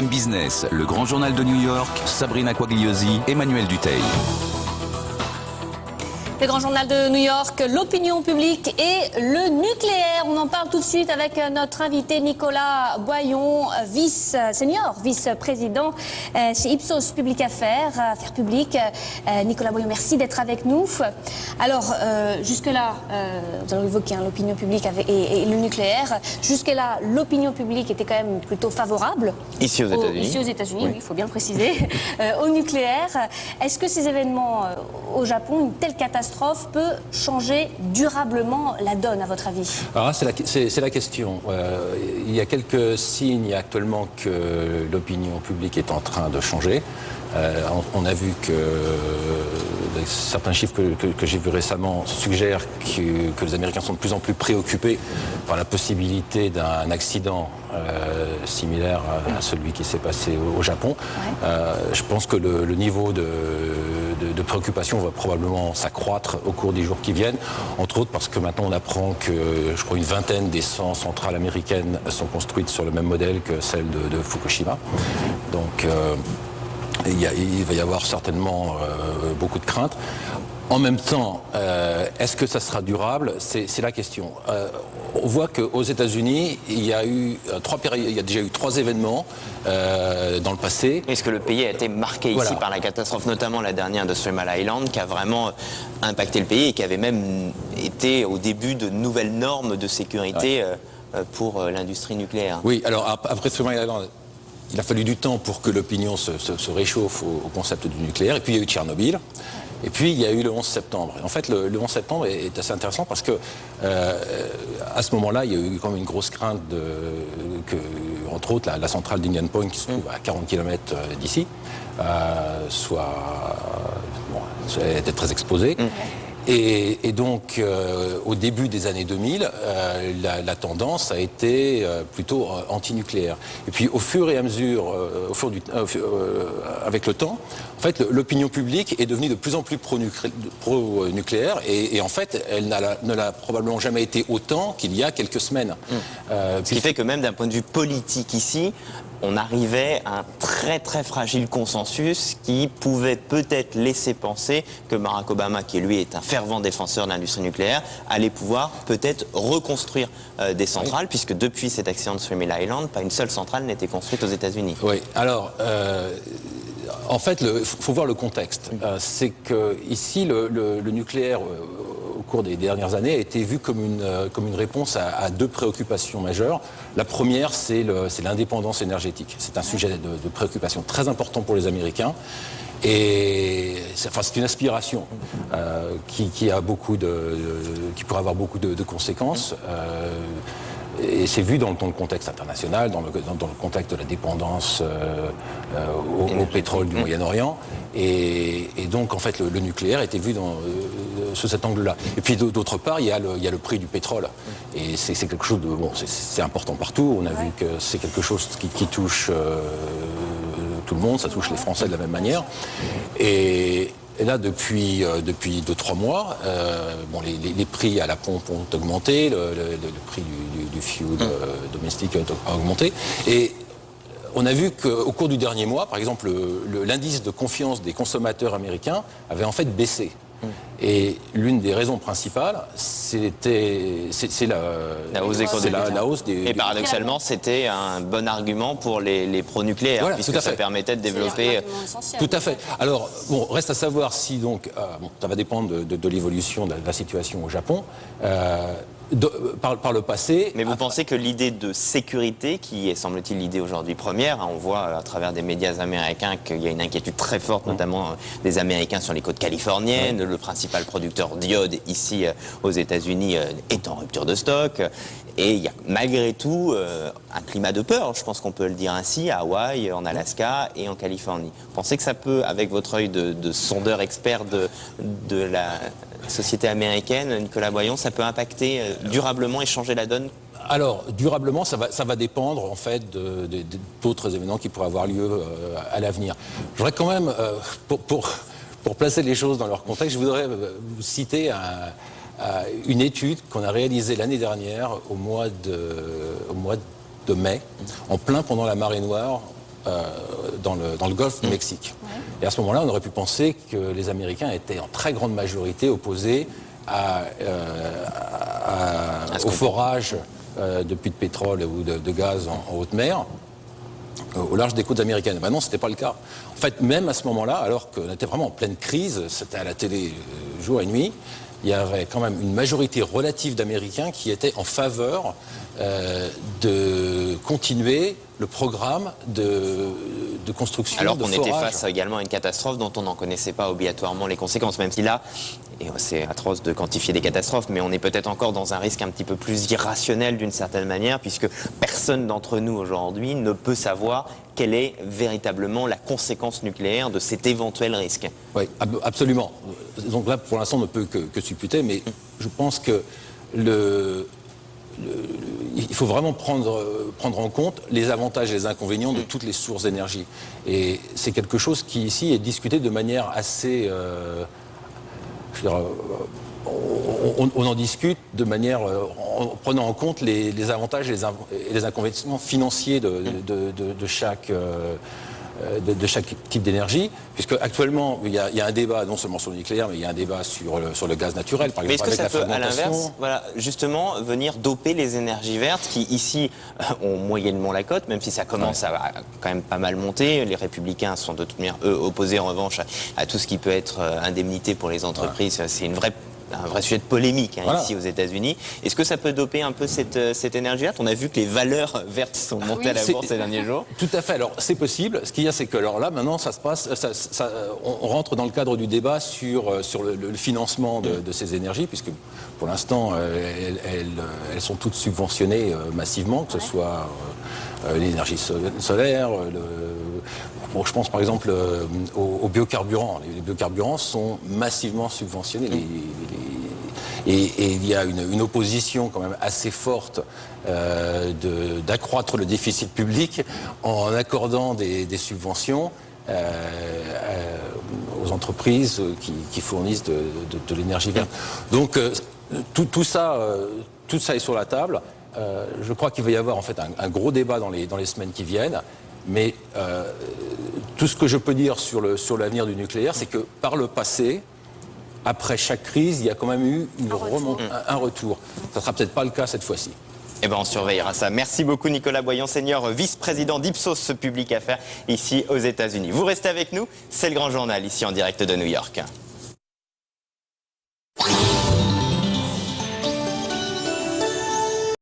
BFM Business, le grand journal de New York, Sabrina Quagliosi, Emmanuel Dutheil. Le grand journal de New York, l'opinion publique et le nucléaire. On en parle tout de suite avec notre invité Nicolas Boyon, senior vice-président chez Ipsos Public Affaires publiques. Nicolas Boyon, merci d'être avec nous. Alors, jusque-là, nous allons évoquer l'opinion publique et le nucléaire. Jusque-là, l'opinion publique était quand même plutôt favorable. Ici aux États-Unis. Ici aux États-Unis, oui, il faut bien le préciser. Au nucléaire. Est-ce que ces événements au Japon, une telle catastrophe, peut changer durablement la donne, à votre avis? Alors c'est la question. Il y a quelques signes actuellement que l'opinion publique est en train de changer. On a vu que certains chiffres que j'ai vus récemment suggèrent que les Américains sont de plus en plus préoccupés par la possibilité d'un accident similaire à celui qui s'est passé au Japon. Ouais. Je pense que le niveau de préoccupation va probablement s'accroître au cours des jours qui viennent, entre autres parce que maintenant on apprend que je crois une vingtaine des 100 centrales américaines sont construites sur le même modèle que celle de Fukushima. Donc il va y avoir certainement beaucoup de craintes. En même temps, est-ce que ça sera durable? C'est la question. On voit qu'aux États-Unis, il y a déjà eu 3 événements dans le passé. Est-ce que le pays a été marqué ici par la catastrophe, notamment la dernière de Three Mile Island, qui a vraiment impacté le pays et qui avait même été au début de nouvelles normes de sécurité pour l'industrie nucléaire? Oui, alors après Three Mile Island, il a fallu du temps pour que l'opinion se réchauffe au concept du nucléaire. Et puis il y a eu Tchernobyl. Et puis il y a eu le 11 septembre. Et en fait, le 11 septembre est assez intéressant parce que à ce moment-là, il y a eu quand même une grosse crainte que, entre autres, la centrale d'Indian Point, qui se trouve à 40 km d'ici, était très exposée. Et donc, au début des années 2000, la tendance a été plutôt anti-nucléaire. Et puis, au fur et à mesure, avec le temps, en fait, l'opinion publique est devenue de plus en plus pro-nucléaire. Et en fait, elle ne l'a probablement jamais été autant qu'il y a quelques semaines. Ce qui fait que même d'un point de vue politique ici, on arrivait à un très très fragile consensus qui pouvait peut-être laisser penser que Barack Obama, qui lui est un fervent défenseur de l'industrie nucléaire, allait pouvoir peut-être reconstruire des centrales, puisque depuis cet accident de Three Mile Island, pas une seule centrale n'était construite aux États-Unis. Oui, alors en fait, il faut voir le contexte. C'est que ici, le nucléaire, au cours des dernières années, a été vu comme une réponse à 2 préoccupations majeures. La première, c'est l'indépendance énergétique. C'est un sujet de préoccupation très important pour les Américains. Et c'est une aspiration qui pourrait avoir beaucoup de conséquences. Et c'est vu dans le contexte international, dans le contexte de la dépendance au pétrole du Moyen-Orient. Et donc, en fait, le nucléaire était vu sous cet angle-là. Et puis, d'autre part, il y a le prix du pétrole. Et c'est quelque chose de... Bon, c'est important partout. On a vu que c'est quelque chose qui touche tout le monde. Ça touche les Français de la même manière. Et là, depuis 2-3 mois, les prix à la pompe ont augmenté, le prix du fuel domestique a augmenté. Et on a vu qu'au cours du dernier mois, par exemple, l'indice de confiance des consommateurs américains avait en fait baissé. Et l'une des raisons principales, c'est la hausse des... Et paradoxalement, c'était un bon argument pour les pro-nucléaires, voilà, puisque ça permettait de développer... Tout à fait. Alors, reste à savoir si donc... ça va dépendre de l'évolution de la situation au Japon. Par le passé... Mais vous pensez que l'idée de sécurité, qui est, semble-t-il, l'idée aujourd'hui première, on voit à travers des médias américains qu'il y a une inquiétude très forte, notamment des Américains sur les côtes californiennes, le principal producteur d'iode ici aux États-Unis est en rupture de stock, et il y a malgré tout un climat de peur, je pense qu'on peut le dire ainsi, à Hawaï, en Alaska et en Californie. Vous pensez que ça peut, avec votre œil de sondeur expert de la société américaine, Nicolas Boyon, ça peut impacter durablement et changer la donne? Alors, durablement, ça va dépendre en fait d'autres événements qui pourraient avoir lieu à l'avenir. Je voudrais quand même, pour placer les choses dans leur contexte, je voudrais vous citer une étude qu'on a réalisée l'année dernière au mois de mai, en plein pendant la marée noire dans le golfe du Mexique. Et à ce moment-là, on aurait pu penser que les Américains étaient en très grande majorité opposés au forage de puits de pétrole ou de gaz en haute mer au large des côtes américaines. Ben non, ce n'était pas le cas. En fait, même à ce moment-là, alors qu'on était vraiment en pleine crise, c'était à la télé jour et nuit, il y avait quand même une majorité relative d'Américains qui étaient en faveur de continuer le programme de construction alors de qu'on forage. était face également à une catastrophe dont on n'en connaissait pas obligatoirement les conséquences, même si là, et c'est atroce de quantifier des catastrophes, mais on est peut-être encore dans un risque un petit peu plus irrationnel d'une certaine manière, puisque personne d'entre nous aujourd'hui ne peut savoir quelle est véritablement la conséquence nucléaire de cet éventuel risque. Oui, absolument. Donc là, pour l'instant, on ne peut que supputer, mais je pense que il faut vraiment prendre en compte les avantages et les inconvénients de toutes les sources d'énergie. Et c'est quelque chose qui, ici, est discuté de manière assez... je veux dire, on en discute de manière... en prenant en compte les avantages et les inconvénients financiers de chaque type d'énergie, puisque actuellement il y a un débat non seulement sur le nucléaire, mais il y a un débat sur le gaz naturel, par exemple. Mais est-ce que ça peut, à l'inverse, voilà, justement, venir doper les énergies vertes qui, ici, ont moyennement la cote, même si ça commence à quand même pas mal monter. Les Républicains sont de toute manière, eux, opposés en revanche à tout ce qui peut être indemnité pour les entreprises. C'est un vrai sujet de polémique ici aux États-Unis. Est-ce que ça peut doper un peu cette énergie verte? On a vu que les valeurs vertes sont montées à la bourse ces derniers jours. Tout à fait. Alors c'est possible. Ce qu'il y a, c'est que alors là maintenant, ça se passe. On rentre dans le cadre du débat sur le financement de ces énergies, puisque pour l'instant, elles sont toutes subventionnées massivement, que ce soit l'énergie solaire. Je pense par exemple aux biocarburants. Les biocarburants sont massivement subventionnés. Et il y a une opposition quand même assez forte d'accroître le déficit public en accordant des subventions aux entreprises qui fournissent de l'énergie verte. Donc tout ça est sur la table. Je crois qu'il va y avoir en fait un gros débat dans les semaines qui viennent. Mais tout ce que je peux dire sur l'avenir du nucléaire, c'est que par le passé, après chaque crise, il y a quand même eu un retour. Ça ne sera peut-être pas le cas cette fois-ci. Eh bien, on surveillera ça. Merci beaucoup, Nicolas Boyon, senior vice-président d'Ipsos Public Affaires, ici aux États-Unis. Vous restez avec nous, c'est le Grand Journal, ici en direct de New York.